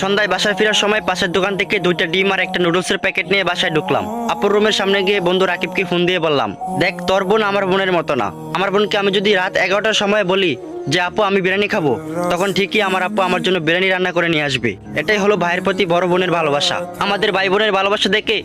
সন্ধ্যায় বাসায় ফেরার সময় পাশের দোকান থেকে 2টা ডিম আর একটা নুডলসের প্যাকেট নিয়ে বাসায় ঢুকলাম। আপুর রুমের সামনে গিয়ে বন্ধু রাকিবকে ফোন দিয়ে বললাম, দেখ তোর বোন আমার বোনের মতো না। আমার বোনকে আমি যদি রাত 11টার সময় বলি যে আপু আমি বিরিয়ানি খাবো, তখন ঠিকই আমার আপু আমার জন্য বিরিয়ানি রান্না করে নিয়ে আসবে। এটাই হলো ভাইয়ের প্রতি বড় বোনের ভালোবাসা। আমাদের ভাই বোনের ভালোবাসা দেখে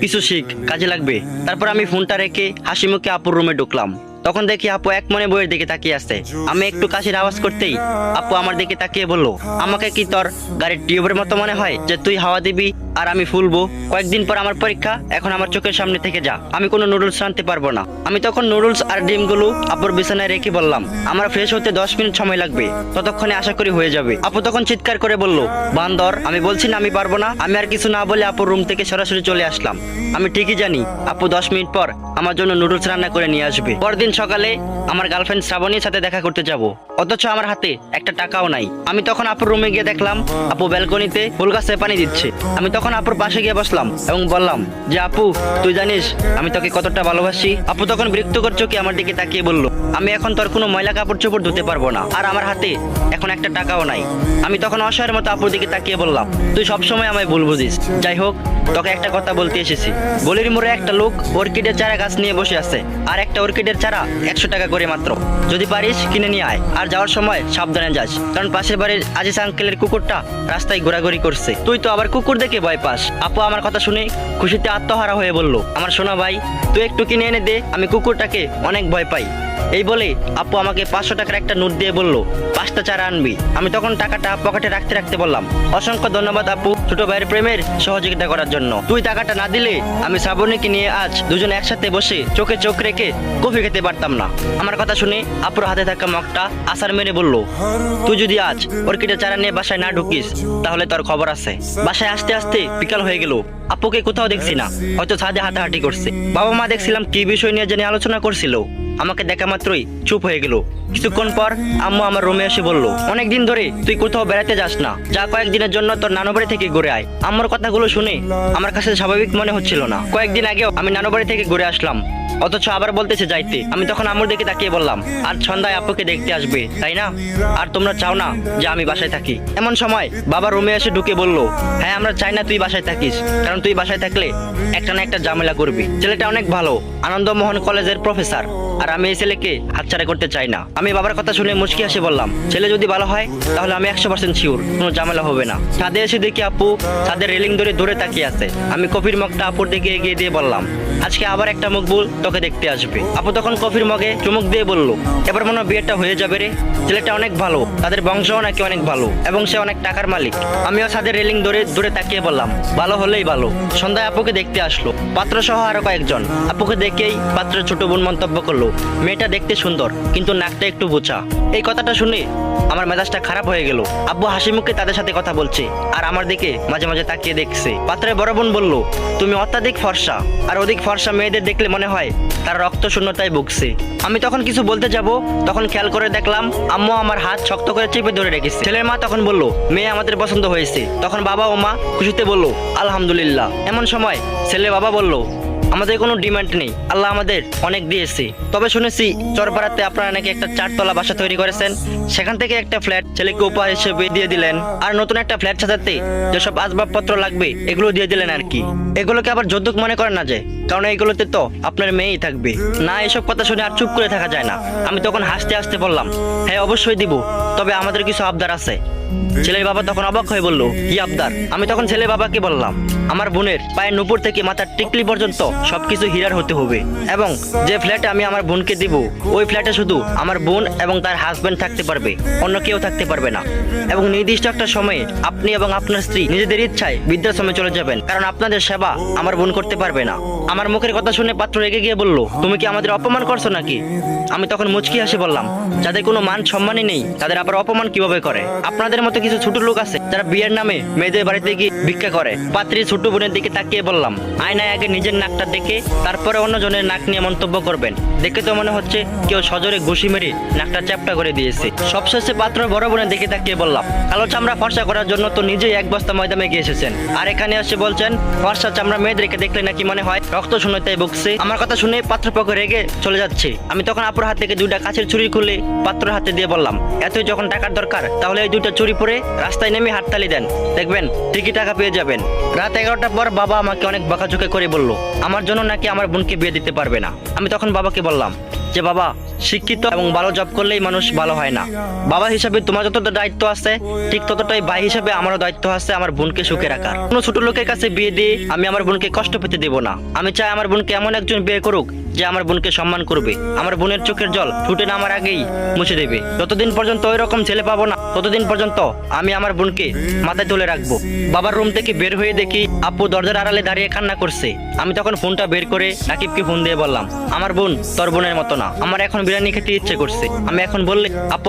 কিছু শিখ, কাজে লাগবে। তারপর আমি ফোনটা রেখে হাসি মুখে আপুর রুমে ঢুকলাম। তখন দেখি আপু এক মনে বইয়ের দিকে তাকিয়ে আছে। আমি একটু কাশির আওয়াজ করতেই আপু আমার দিকে তাকিয়ে বলল, আমাকে কি তোর গাড়ির টিউবের মতো মনে হয় যে তুই হাওয়া দিবি আর আমি ফুলবো? কয়েকদিন পর আমার পরীক্ষা, এখন আমার চোখের সামনে থেকে যা, আমি কোনো নুডলস রাঁধতে পারবো না। আমি তখন নুডলস আর ডিমগুলো আপুর বিছানায় রেখে বললাম, আমার ফ্রেশ হতে 10 মিনিট সময় লাগবে, ততক্ষণে আশা করি হয়ে যাবে। আপু তখন চিৎকার করে বলল, বান্দর, আমি বলছি না আমি পারবো না। আমি আর কিছু না বলে আপুর রুম থেকে সরাসরি চলে আসলাম। আমি ঠিকই জানি আপু 10 মিনিট পর আমার জন্য নুডলস রান্না করে নিয়ে আসবে। পরদিন সকালে আমার গার্লফ্রেন্ড শ্রাবণীর সাথে দেখা করতে যাব, অথচ আমার হাতে একটা টাকাও নাই। আমি তখন আপুর রুমে গিয়ে দেখলাম আপু ব্যালকনিতে ফুল গাছে পানি দিচ্ছে। আমি তখন আপুর পাশে গিয়ে বসলাম এবং বললাম যে আপু, তুই জানিস আমি তোকে কতটা ভালোবাসি। আপু তখন বিরক্তিকর চোখে আমার দিকে তাকিয়ে বলল, আমি এখন তোর কোনো ময়লা কাপড় চোপড় ধুতে পারবো না, আর আমার হাতে এখন একটা টাকাও নাই। আমি তখন অসহায়ের মতো আপুর দিকে তাকিয়ে বললাম, তুই সবসময় আমায় ভুল বুঝিস। যাই হোক, তোকে একটা কথা বলতে এসেছি। গলির মোড়ে একটা লোক অর্কিডের চারা গাছ নিয়ে বসে আছে, আর একটা অর্কিডের চারা 100 টাকা করে মাত্র। যদি পারিস কিনে নিয়ে আয়, আর যাওয়ার সময় সাবধানে যাস, কারণ পাশের বাড়ির আজিজ আঙ্কেলের কুকুরটা রাস্তায় ঘোরাঘুরি করছে। তুই তো আবার কুকুর দেখে ভয় পাস। আপু আমার কথা শুনে খুশিতে আত্মহারা হয়ে বলল, আমার সোনা ভাই, তুই একটু কিনে এনে দে, আমি কুকুরটাকে অনেক ভয় পাই। এই বলে আপু আমাকে 500 টাকার একটা নোট দিয়ে বলল, 5টা চারা আনবি। আমি তখন টাকাটা পকেটে রাখতে রাখতে বললাম, অসংখ্য ধন্যবাদ আপু, ছোট ভাইয়ের প্রেমের সহযোগিতা করার জন্য। তুই টাকাটা না দিলে আমি শ্রাবণীকে নিয়ে আজ দুজন একসাথে বসে চোখে চোখ রেখে কফি খেতে পারতাম না। আমার কথা শুনে আপুর হাতে থাকা মগটা আসার মেরে বলল, তুই যদি আজ অর্কিডের চারা নিয়ে বাসায় না ঢুকিস তাহলে তোর খবর আছে। বাসায় আসতে আসতে বিকাল হয়ে গেল। আপুকে কোথাও দেখছি না, হয়তো ছাদে হাঁটাহাঁটি করছে। বাবা মা দেখছিলাম কি বিষয় নিয়ে জানি আলোচনা করছিল। আমাকে দেখা মাত্রই চুপ হয়ে গেল। কিছুক্ষণ পর আম্মু আমার রুমে এসে বলল, অনেকদিন ধরে তুই কোথাও বেড়াতে যাস না, যা কয়েকদিনের জন্য তোর নানু বাড়ি থেকে ঘুরে আয়। আম্মুর কথাগুলো শুনে আমার কাছে স্বাভাবিক মনে হচ্ছিল না। কয়েকদিন আগেও আমি নানু বাড়ি থেকে ঘুরে আসলাম, অথচ আবার বলতেছে যাইতে। আমি তখন আম্মুর দিকে তাকিয়ে বললাম, আর সন্ধ্যায় আপুকে দেখতে আসবে তাই না? আর তোমরা চাও না যে আমি বাসায় থাকি? এমন সময় বাবা রুমে এসে ঢুকে বলল, হ্যাঁ আমরা চাই না তুই বাসায় থাকিস, কারণ তুই বাসায় থাকলে একটা না একটা ঝামেলা করবি। ছেলেটা অনেক ভালো, আনন্দমোহন কলেজের প্রফেসর, আর আমি এই ছেলেকে হাতছাড়া করতে চাই না। আমি বাবার কথা শুনে মুচকি হাসি বললাম, ছেলে যদি ভালো হয় তাহলে আমি 100% শিওর কোনো ঝামেলা হবে না। ছাদে এসে দেখি আপু ছাদের রেলিং ধরে দূরে তাকিয়ে আছে। আমি কফির মগটা আপুর দিকে এগিয়ে দিয়ে বললাম, আজকে আবার একটা মকবুল তোকে দেখতে আসবে। আপু তখন কফির মগে চুমুক দিয়ে বলল, এবার মনে হয় বিয়েটা হয়ে যাবে রে। ছেলেটা অনেক ভালো, তাদের বংশও নাকি অনেক ভালো, এবং সে অনেক টাকার মালিক। আমিও ছাদের রেলিং ধরে দূরে তাকিয়ে বললাম, ভালো হলেই ভালো। সন্ধ্যায় আপুকে দেখতে আসলো পাত্র সহ আরো কয়েকজন। আপুকে দেখেই পাত্রের ছোট বোন মন্তব্য করলো, মেয়েটা দেখতে সুন্দর কিন্তু নাকটা একটু বোচা। এই কথাটা শুনে আমার মেজাজটা খারাপ হয়ে গেল। আব্বু হাসি মুখে তাদের সাথে কথা বলছে আর আমার দিকে মাঝে মাঝে তাকিয়ে দেখছে। পাত্রের বড় বোন বলল, তুমি অত্যাধিক ফর্সা, আর অধিক ফর্সা মেয়েদের দেখলে মনে হয় তারা রক্ত শূন্যতায় ভুগছে। আমি তখন কিছু বলতে যাব, তখন খেয়াল করে দেখলাম আম্মু আমার হাত শক্ত করে চেপে ধরে রেখেছে। ছেলের মা তখন বলল, মেয়ে আমাদের পছন্দ হয়েছে। তখন বাবা ও মা খুশিতে বলল, আলহামদুলিল্লাহ। এমন সময় ছেলে বাবা বলল, আমাদের কোনো ডিমান্ড নেই, আল্লাহ আমাদের অনেক দিয়েছে। তবে শুনেছি চরপাড়াতে আপনারা নাকি একটা 4তলা বাসা তৈরি করেছেন, সেখান থেকে একটা ফ্ল্যাট ছেলেকে উপহার হিসেবে দিয়ে দিলেন, আর নতুন একটা ফ্ল্যাট সাজাতে যেসব আসবাবপত্র লাগবে এগুলো দিয়ে দিলেন আর কি। এগুলোকে আবার যৌতুক মনে করেন না যে, কারণ এইগুলোতে তো আপনার মেয়েই থাকবে না। এসব কথা শুনে আর চুপ করে থাকা যায় না। আমি তখন হাসতে হাসতে বললাম, হ্যাঁ অবশ্যই দিব, তবে আমাদের কিছু আবদার আছে। ছেলের বাবা তখন অবাক হয়ে বলল, কি আবদার? আমি তখন ছেলের বাবাকে বললাম, আমার বোনের পায়ের নুপুর থেকে মাথার টিকলি পর্যন্ত সবকিছু হীরার হতে হবে, এবং যে ফ্ল্যাটে আমি আমার বোনকে দিব ওই ফ্ল্যাটে শুধু আমার বোন এবং তার হাজবেন্ড থাকতে পারবে, অন্য কেউ থাকতে পারবে না। এবং নির্দিষ্ট একটা সময়ে আপনি এবং আপনার স্ত্রী নিজেদের ইচ্ছায় বৃদ্ধাশ্রমে চলে যাবেন, কারণ আপনাদের সেবা আমার বোন করতে পারবে না। আমার মুখের কথা শুনে পাত্র রেগে গিয়ে বলল, তুমি কি আমাদের অপমান করছো নাকি? আমি তখন মুচকি হাসি বললাম, যাদের কোনো মান সম্মানই নেই তাদের আবার অপমান কিভাবে করে? আপনাদের মতো কিছু ছোট লোক আছে যারা বিয়ের নামে মেয়েদের বাড়িতে গিয়ে ভিক্ষা করে। পাত্রী ছোট বোনের দিকে তাকিয়ে বললাম, আয়নায় আগে নিজের নাকটা দেখে তারপরে অন্যজনের নাক নিয়ে মন্তব্য করবেন। দেখে তো মনে হচ্ছে কেউ সজোরে ঘুষি মেরে নাকটা চ্যাপটা করে দিয়েছে। সবশেষে পাত্র বড় বোনের দিকে তাকিয়ে বললাম, কালো চামড়া ফর্সা করার জন্য তো নিজেই 1 বস্তা ময়দা মেখে এসেছেন, আর এখানে এসে বলছেন ফর্সা চামড়া মেয়েদেরকে দেখলে নাকি মনে হয় রক্ত শূন্যতায় ভুগছে। আমার কথা শুনে পাত্রপক্ষ রেগে চলে যাচ্ছে। আমি তখন আপুর হাত থেকে 2টা কাছের ছুরি খুলে পাত্রের হাতে দিয়ে বললাম, এতই যখন টাকার দরকার তাহলে এই 2টা ছুরি চুরি পরে রাস্তায় নেমে হাততালি দেন, দেখবেন ঠিকই টাকা পেয়ে যাবেন। রাত 11টার পর বাবা আমাকে অনেক বকাঝকা করে বলল আমার জন্য নাকি আমার বোনকে বিয়ে দিতে পারবে না। আমি তখন বাবাকে বললাম যে বাবা, শিক্ষিত এবং ভালো জব করলেই মানুষ ভালো হয় না। বাবা হিসাবে তোমার যতটা দায়িত্ব আছে ঠিক ততটাই ভাই হিসাবে আমারও দায়িত্ব আছে আমার বোনকে সুখে রাখার। কোনো ছোট লোকের কাছে বিয়ে দিয়ে আমি আমার বোনকে কষ্ট পেতে দেব না। আমি চাই আমার বোনকে এমন একজন বিয়ে করুক যে আমার বোনকে সম্মান করবে, আমার বোনের চোখের জল ফুটে নামার আগেই মুছে দেবে। যতদিন পর্যন্ত ওই রকম ছেলে পাবো না ততদিন পর্যন্ত আমি আমার বোনকে মাথায় তুলে রাখবো। বাবার রুম থেকে বের হয়ে দেখি আপু দরজার আড়ালে দাঁড়িয়ে কান্না করছে। আমি তখন ফোনটা বের করে রাকিবকে ফোন দিয়ে বললাম আমার বোন তোর বোনের মতো না, আমার এখন বিরিয়ানি খেতে ইচ্ছে করছে। আমি এখন বললে আপু